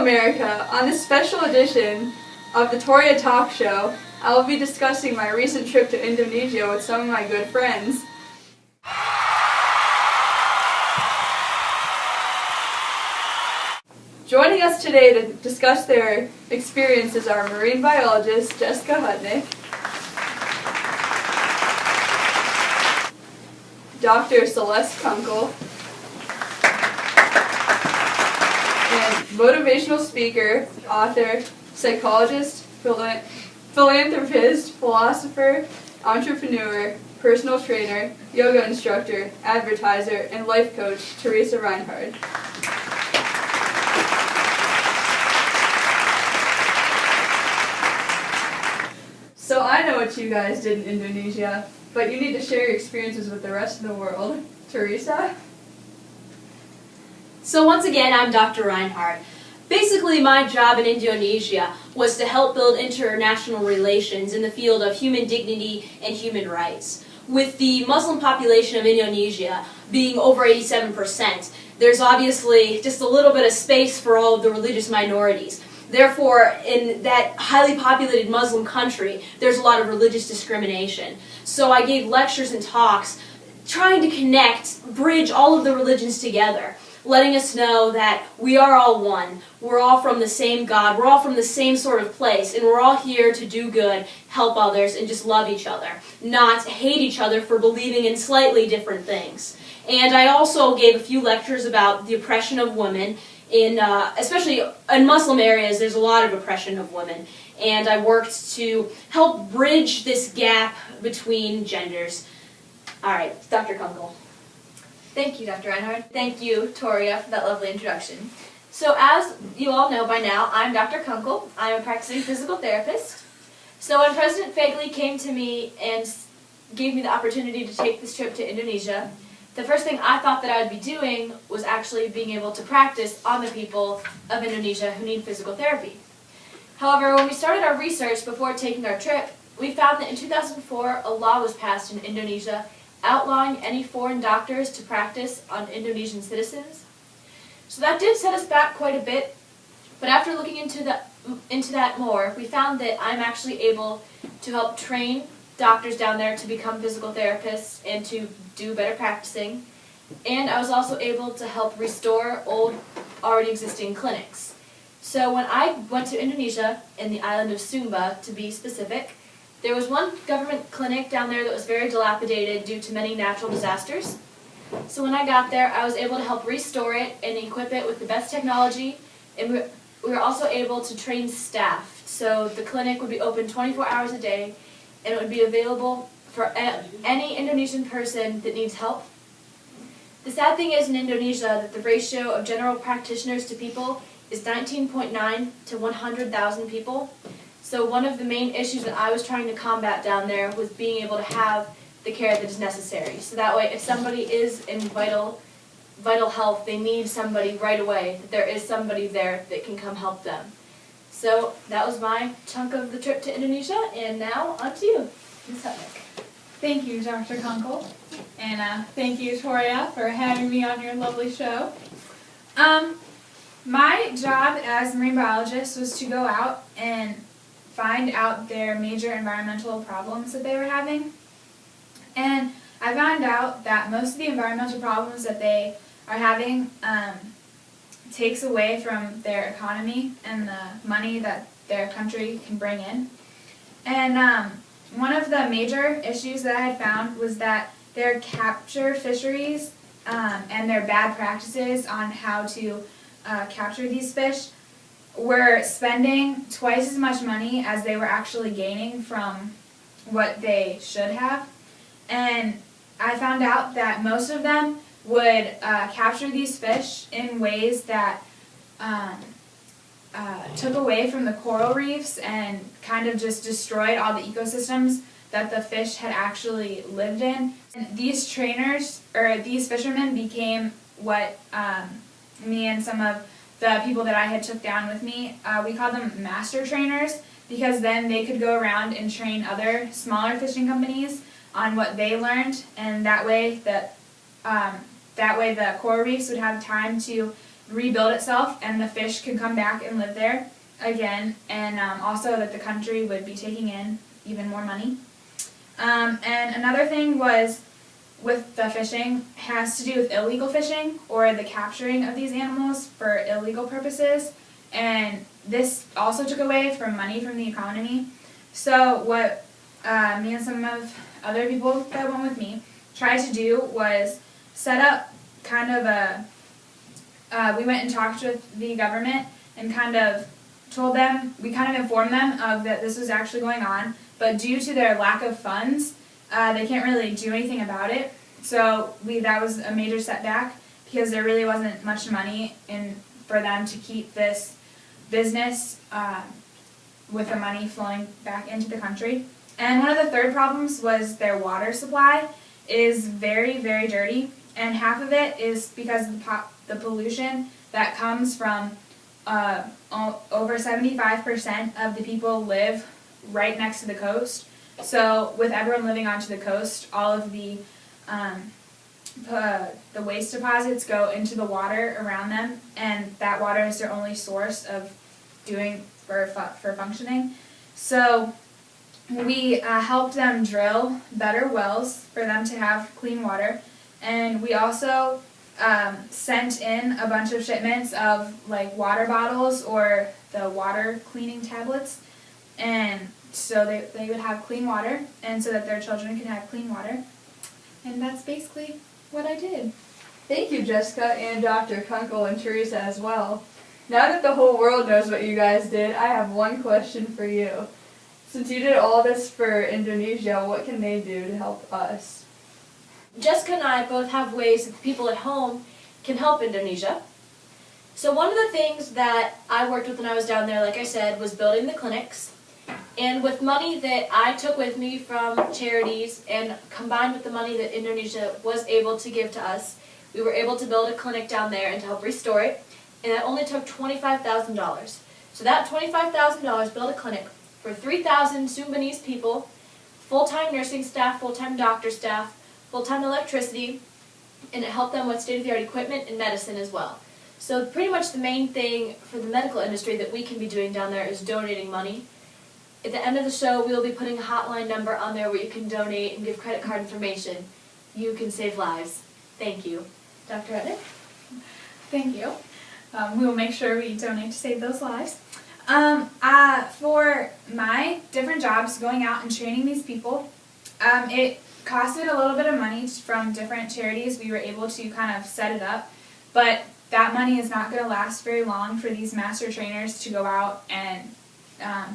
America. On this special edition of the Toria Talk Show, I will be discussing my recent trip to Indonesia with some of my good friends. Joining us today to discuss their experiences are marine biologist Jessica Hutnick, Dr. Celeste Kunkel, and motivational speaker, author, psychologist, philanthropist, philosopher, entrepreneur, personal trainer, yoga instructor, advertiser, and life coach, Teresa Reinhardt. So I know what you guys did in Indonesia, but you need to share your experiences with the rest of the world. Teresa? So once again, I'm Dr. Reinhardt. Basically, my job in Indonesia was to help build international relations in the field of human dignity and human rights. With the Muslim population of Indonesia being over 87%, there's obviously just a little bit of space for all of the religious minorities. Therefore, in that highly populated Muslim country, there's a lot of religious discrimination. So I gave lectures and talks trying to connect, bridge all of the religions together, letting us know that we are all one. We're all from the same God. We're all from the same sort of place. And we're all here to do good, help others, and just love each other, not hate each other for believing in slightly different things. And I also gave a few lectures about the oppression of women. Especially in Muslim areas, there's a lot of oppression of women. And I worked to help bridge this gap between genders. All right, Dr. Kunkel. Thank you, Dr. Reinhardt. Thank you, Toria, for that lovely introduction. So as you all know by now, I'm Dr. Kunkel. I'm a practicing physical therapist. So when President Fagley came to me and gave me the opportunity to take this trip to Indonesia, the first thing I thought that I would be doing was actually being able to practice on the people of Indonesia who need physical therapy. However, when we started our research before taking our trip, we found that in 2004 a law was passed in Indonesia outlawing any foreign doctors to practice on Indonesian citizens. So that did set us back quite a bit, but after looking into that more, we found that I'm actually able to help train doctors down there to become physical therapists and to do better practicing. And I was also able to help restore old, already existing clinics. So when I went to Indonesia, in the island of Sumba to be specific, there was one government clinic down there that was very dilapidated due to many natural disasters. So when I got there, I was able to help restore it and equip it with the best technology, and we were also able to train staff. So the clinic would be open 24 hours a day, and it would be available for any Indonesian person that needs help. The sad thing is in Indonesia that the ratio of general practitioners to people is 19.9 to 100,000 people. So one of the main issues that I was trying to combat down there was being able to have the care that is necessary. So that way, if somebody is in vital health, they need somebody right away, that there is somebody there that can come help them. So that was my chunk of the trip to Indonesia, and now on to you, Ms. Hutnick. Thank you, Dr. Kunkel, and thank you, Toria, for having me on your lovely show. My job as a marine biologist was to go out and find out their major environmental problems that they were having. And I found out that most of the environmental problems that they are having takes away from their economy and the money that their country can bring in. And one of the major issues that I had found was that their capture fisheries and their bad practices on how to capture these fish were spending twice as much money as they were actually gaining from what they should have. And I found out that most of them would capture these fish in ways that took away from the coral reefs and kind of just destroyed all the ecosystems that the fish had actually lived in. And these trainers, or these fishermen, became what me and some of the people that I had took down with me, we called them master trainers, because then they could go around and train other smaller fishing companies on what they learned, and that way the coral reefs would have time to rebuild itself and the fish can come back and live there again, and also that the country would be taking in even more money. And another thing was with the fishing has to do with illegal fishing or the capturing of these animals for illegal purposes, and this also took away from money from the economy. So what me and some of other people that went with me tried to do was set up kind of we went and talked with the government and kind of told them, we kind of informed them of that this was actually going on, but due to their lack of funds, they can't really do anything about it. So that was a major setback because there really wasn't much money for them to keep this business with the money flowing back into the country. And one of the third problems was their water supply is very, very dirty, and half of it is because of the pollution that comes from over 75% of the people live right next to the coast. So with everyone living onto the coast, all of the waste deposits go into the water around them, and that water is their only source of for functioning. So we helped them drill better wells for them to have clean water, and we also sent in a bunch of shipments of like water bottles or the water cleaning tablets, and so they would have clean water, and so that their children can have clean water. And that's basically what I did. Thank you, Jessica, and Dr. Kunkel and Teresa as well. Now that the whole world knows what you guys did, I have one question for you. Since you did all this for Indonesia, what can they do to help us? Jessica and I both have ways that the people at home can help Indonesia. So one of the things that I worked with when I was down there, like I said, was building the clinics. And with money that I took with me from charities and combined with the money that Indonesia was able to give to us, we were able to build a clinic down there and to help restore it. And that only took $25,000. So that $25,000 built a clinic for 3,000 Sumbanese people, full-time nursing staff, full-time doctor staff, full-time electricity, and it helped them with state-of-the-art equipment and medicine as well. So pretty much the main thing for the medical industry that we can be doing down there is donating money. At the end of the show, we will be putting a hotline number on there where you can donate and give credit card information. You can save lives. Thank you. Dr. Reddick? Thank you. We will make sure we donate to save those lives. For my different jobs, going out and training these people, it costed a little bit of money from different charities. We were able to kind of set it up, but that money is not going to last very long for these master trainers to go out and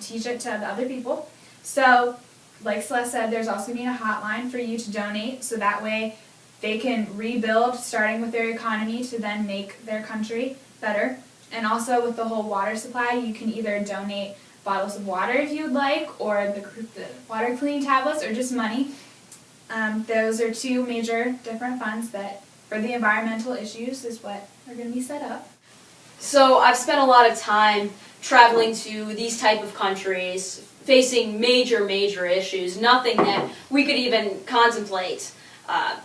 teach it to the other people. So, like Celeste said, there's also going to be a hotline for you to donate, so that way they can rebuild, starting with their economy, to then make their country better. And also with the whole water supply, you can either donate bottles of water if you'd like, or the water cleaning tablets, or just money. Those are two major different funds that, for the environmental issues, is what are going to be set up. So I've spent a lot of time traveling to these type of countries, facing major issues, nothing that we could even contemplate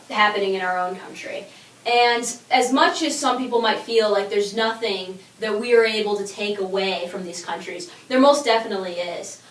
happening in our own country. And as much as some people might feel like there's nothing that we are able to take away from these countries, there most definitely is.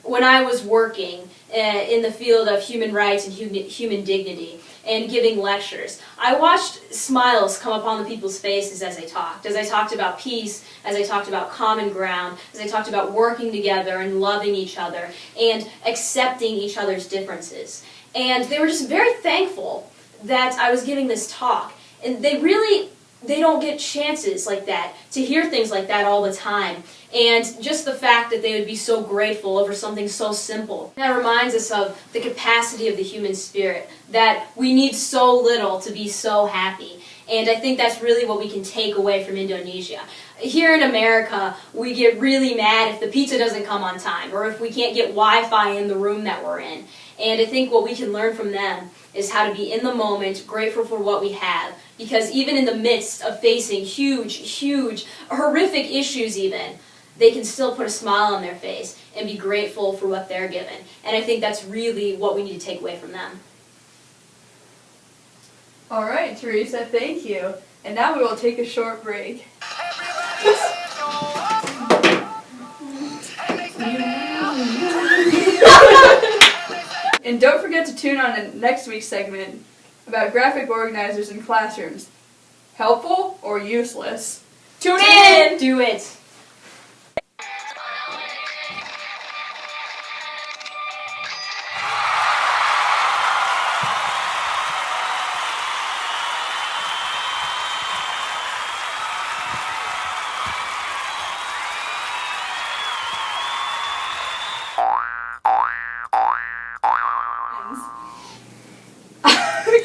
When I was working in the field of human rights and human dignity and giving lectures, I watched smiles come upon the people's faces as I talked about peace, as I talked about common ground, as I talked about working together and loving each other and accepting each other's differences. And they were just very thankful that I was giving this talk. And they don't get chances like that, to hear things like that all the time. And just the fact that they would be so grateful over something so simple. That reminds us of the capacity of the human spirit, that we need so little to be so happy. And I think that's really what we can take away from Indonesia. Here in America, we get really mad if the pizza doesn't come on time, or if we can't get Wi-Fi in the room that we're in. And I think what we can learn from them is how to be in the moment, grateful for what we have. Because even in the midst of facing huge, horrific issues even, they can still put a smile on their face and be grateful for what they're given. And I think that's really what we need to take away from them. All right, Teresa, thank you. And now we will take a short break. And don't forget to tune on to next week's segment about graphic organizers in classrooms. Helpful or useless? Tune in! Do it!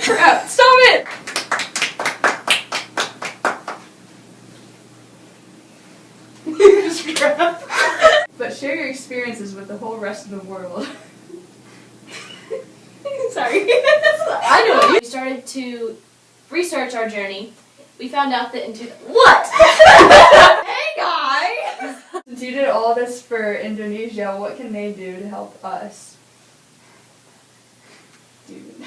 Crap, stop it! But share your experiences with the whole rest of the world. Sorry. I know. We started to research our journey. We found out that What? Hey guys! Since you did all this for Indonesia, what can they do to help us? Dude.